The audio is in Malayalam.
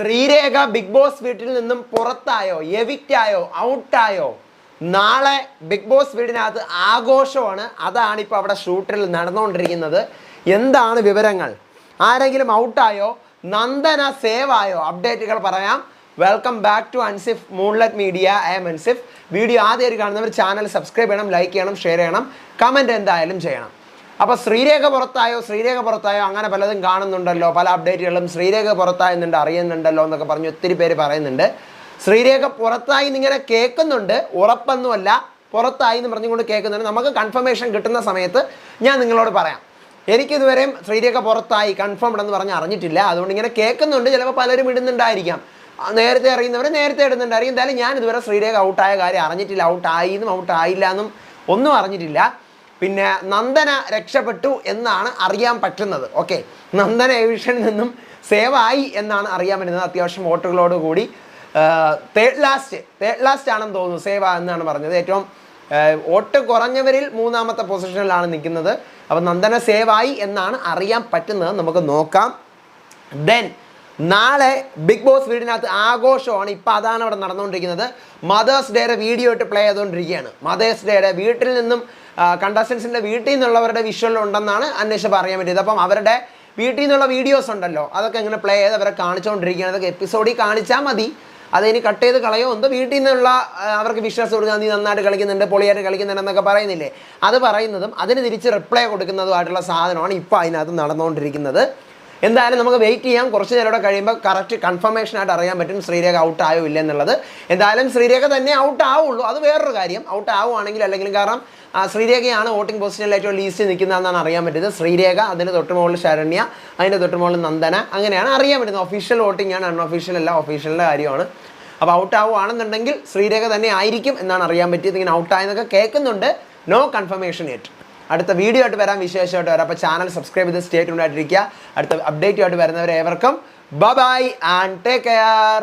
ശ്രീരേഖ ബിഗ് ബോസ് വീട്ടിൽ നിന്നും പുറത്തായോ, എവിക്റ്റായോ, ഔട്ടായോ? നാളെ ബിഗ് ബോസ് വീടിനകത്ത് ആഘോഷമാണ്. അതാണ് ഇപ്പോൾ അവിടെ ഷൂട്ടിൽ നടന്നുകൊണ്ടിരിക്കുന്നത്. എന്താണ് വിവരങ്ങൾ? ആരെങ്കിലും ഔട്ടായോ? നന്ദന സേവ് ആയോ? അപ്ഡേറ്റുകൾ പറയാം. Welcome back to Ansif moonlight media. I am Ansif. Video ആദ്യമായിട്ട് കാണുന്നവർ ചാനൽ സബ്സ്ക്രൈബ് ചെയ്യണം, ലൈക്ക് ചെയ്യണം, ഷെയർ ചെയ്യണം, കമൻറ്റ് എന്തായാലും ചെയ്യണം. അപ്പോൾ ശ്രീരേഖ പുറത്തായോ അങ്ങനെ പലതും കാണുന്നുണ്ടല്ലോ, പല അപ്ഡേറ്റുകളും ശ്രീരേഖ പുറത്തായെന്നുണ്ട്, അറിയുന്നുണ്ടല്ലോ എന്നൊക്കെ പറഞ്ഞ് ഒത്തിരി പേര് പറയുന്നുണ്ട്. ശ്രീരേഖ പുറത്തായി എന്നിങ്ങനെ കേൾക്കുന്നുണ്ട്, ഉറപ്പൊന്നുമല്ല, പുറത്തായി എന്ന് പറഞ്ഞുകൊണ്ട് കേൾക്കുന്നുണ്ട്. നമുക്ക് കൺഫർമേഷൻ കിട്ടുന്ന സമയത്ത് ഞാൻ നിങ്ങളോട് പറയാം. എനിക്കിതുവരെയും ശ്രീരേഖ പുറത്തായി കൺഫേംഡ് എന്ന് പറഞ്ഞ് അറിഞ്ഞിട്ടില്ല. അതുകൊണ്ട് ഇങ്ങനെ കേൾക്കുന്നുണ്ട്. ചിലപ്പോൾ പലരും ഇടുന്നുണ്ടായിരിക്കാം, നേരത്തെ അറിയുന്നവർ നേരത്തെ ഇടുന്നുണ്ടായിരിക്കും. എന്തായാലും ഞാൻ ഇതുവരെ ശ്രീരേഖ ഔട്ടായ കാര്യം അറിഞ്ഞിട്ടില്ല. ഔട്ടായി എന്നും ഔട്ടായില്ല എന്നും ഒന്നും അറിഞ്ഞിട്ടില്ല. പിന്നെ നന്ദന രക്ഷപ്പെട്ടു എന്നാണ് അറിയാൻ പറ്റുന്നത്. ഓക്കെ, നന്ദന ഏവിഷനിൽ നിന്നും സേവ് ആയി എന്നാണ് അറിയാൻ പറ്റുന്നത്. അത്യാവശ്യം വോട്ടുകളോടുകൂടി തേർഡ് ലാസ്റ്റ് ആണെന്ന് തോന്നുന്നു സേവ് എന്നാണ് പറഞ്ഞത്. ഏറ്റവും വോട്ട് കുറഞ്ഞവരിൽ 3ാമത്തെ പൊസിഷനിലാണ് നിൽക്കുന്നത്. അപ്പം നന്ദന സേവ് ആയി എന്നാണ് അറിയാൻ പറ്റുന്നത്. നമുക്ക് നോക്കാം. ദെൻ നാളെ ബിഗ് ബോസ് വീടിനകത്ത് ആഘോഷമാണ്. ഇപ്പം അതാണ് അവിടെ നടന്നുകൊണ്ടിരിക്കുന്നത്. മദേഴ്സ് ഡേയുടെ വീഡിയോ ഇട്ട് പ്ലേ ചെയ്തുകൊണ്ടിരിക്കുകയാണ്. മദേഴ്സ് ഡേയുടെ വീട്ടിൽ നിന്നും കണ്ടസ്റ്റൻസിൻ്റെ വീട്ടിൽ നിന്നുള്ളവരുടെ വിഷ്വൽ ഉണ്ടെന്നാണ് അന്വേഷിച്ചപ്പോൾ അറിയാൻ പറ്റിയത്. അപ്പം അവരുടെ വീട്ടിൽ നിന്നുള്ള വീഡിയോസ് ഉണ്ടല്ലോ, അതൊക്കെ ഇങ്ങനെ പ്ലേ ചെയ്ത് അവരെ കാണിച്ചുകൊണ്ടിരിക്കുകയാണ്. അതൊക്കെ എപ്പിസോഡിൽ കാണിച്ചാൽ മതി, അതിന് കട്ട് ചെയ്ത് കളയോ എന്തോ. വീട്ടിൽ നിന്നുള്ള അവർക്ക് വിശ്വാസം കൊടുക്കുക, നീ നന്നായിട്ട് കളിക്കുന്നുണ്ട്, പൊളിയായിട്ട് കളിക്കുന്നുണ്ടെന്നൊക്കെ പറയുന്നില്ലേ, അത് പറയുന്നതും അതിന് തിരിച്ച് റിപ്ലൈ കൊടുക്കുന്നതുമായിട്ടുള്ള സാധനമാണ് ഇപ്പോൾ അതിനകത്ത് നടന്നുകൊണ്ടിരിക്കുന്നത്. എന്തായാലും നമുക്ക് വെയിറ്റ് ചെയ്യാം. കുറച്ച് നേരം കൂടെ കഴിയുമ്പോൾ കറക്റ്റ് കൺഫർമേഷനായിട്ട് അറിയാൻ പറ്റും ശ്രീരേഖ ഔട്ട് ആയോ ഇല്ല എന്നുള്ളത്. എന്തായാലും ശ്രീരേഖ തന്നെ ഔട്ട് ആവുള്ളൂ, അത് വേറൊരു കാര്യം. ഔട്ട് ആവുകയാണെങ്കിൽ അല്ലെങ്കിലും, കാരണം ശ്രീരേഖയാണ് വോട്ടിംഗ് പൊസിഷനിൽ ഏറ്റവും ലീസ്റ്റ് നിൽക്കുന്നതെന്നാണ് അറിയാൻ പറ്റുന്നത്. ശ്രീരേഖ, അതിന് തൊട്ടുമുകളിൽ ശരണ്യ, അതിൻ്റെ തൊട്ടുമുകളിൽ നന്ദന, അങ്ങനെയാണ് അറിയാൻ പറ്റുന്നത്. ഒഫീഷ്യൽ വോട്ടിംഗ് ആണ്, അൺഒഫീഷ്യൽ അല്ല, ഒഫീഷ്യലിൻ്റെ കാര്യമാണ്. അപ്പോൾ ഔട്ട് ആവുകയാണെന്നുണ്ടെങ്കിൽ ശ്രീരേഖ തന്നെ ആയിരിക്കും എന്നാണ് അറിയാൻ പറ്റിയത്. ഇങ്ങനെ ഔട്ടായെന്നൊക്കെ കേൾക്കുന്നുണ്ട്, നോ കൺഫർമേഷൻ യെറ്റ്. അടുത്ത വീഡിയോ ആയിട്ട് വരാം, വിശേഷമായിട്ട് വരാം. അപ്പോൾ ചാനൽ സബ്സ്ക്രൈബ് ചെയ്ത് സ്റ്റേ ട്യൂൺഡ് ആയിട്ടിരിക്കുക. അടുത്ത അപ്ഡേറ്റുമായിട്ട് വരുന്നവരെ ഏവർക്കും ബൈ ആൻഡ് ടേക്ക് കെയർ.